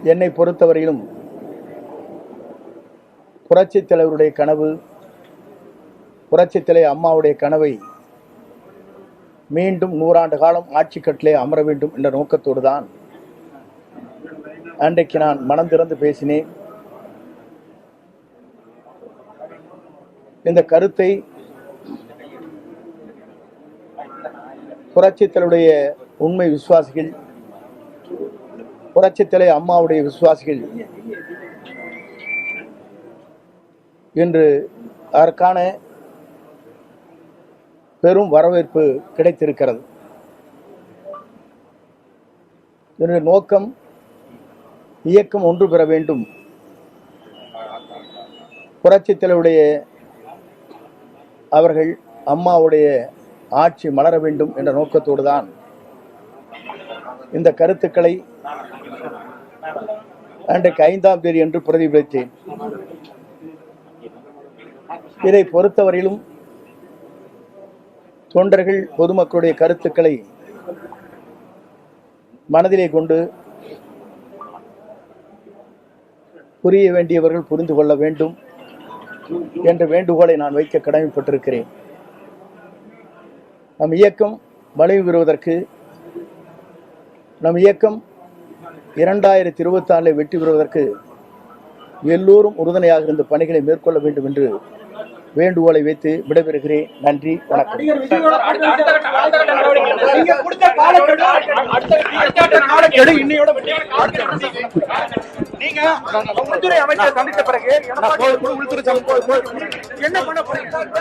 என்னை பொறுத்தவரையிலும் புரட்சித் தலைவருடைய கனவு, புரட்சித் தலைவர் அம்மாவுடைய கனவை மீண்டும் 100 ஆண்டு காலம் ஆட்சி கட்டிலே அமர வேண்டும் என்ற நோக்கத்தோடு தான் அன்றைக்கு நான் மனம் திறந்து பேசினேன். இந்த கருத்தை புரட்சித் தலைவருடைய உண்மை விசுவாசிகள், புரட்சித் தலைவர் அம்மாவுடைய விசுவாசிகள் இன்று அதற்கான பெரும் வரவேற்பு கிடைத்திருக்கிறது. என்னுடைய நோக்கம் இயக்கம் ஒன்று பெற வேண்டும், புரட்சித் தலைவருடைய அவர்கள் அம்மாவுடைய ஆட்சி மலர வேண்டும் என்ற நோக்கத்தோடு தான் இந்த கருத்துக்களை அன்றைக்கு 5ஆம் தேதி என்று பிரதிபலித்தேன். இதை பொறுத்தவரையிலும் தொண்டர்கள் பொதுமக்களுடைய கருத்துக்களை மனதிலே கொண்டு புரிய வேண்டியவர்கள் புரிந்து கொள்ள வேண்டும் என்ற வேண்டுகோளை நான் வைக்க கடமைப்பட்டிருக்கிறேன். நம் இயக்கம் வலிமை பெறுவதற்கு, நம் இயக்கம் 2024 வெற்றி பெறுவதற்கு எல்லோரும் உறுதுணையாக இருந்த பணிகளை மேற்கொள்ள வேண்டும் என்று வேண்டுகோளை வைத்து விடைபெறுகிறேன். நன்றி, வணக்கம். நீங்க உள்துறை அமைச்சர் சந்தித்த பிறகு என்ன பண்ண போறீங்க?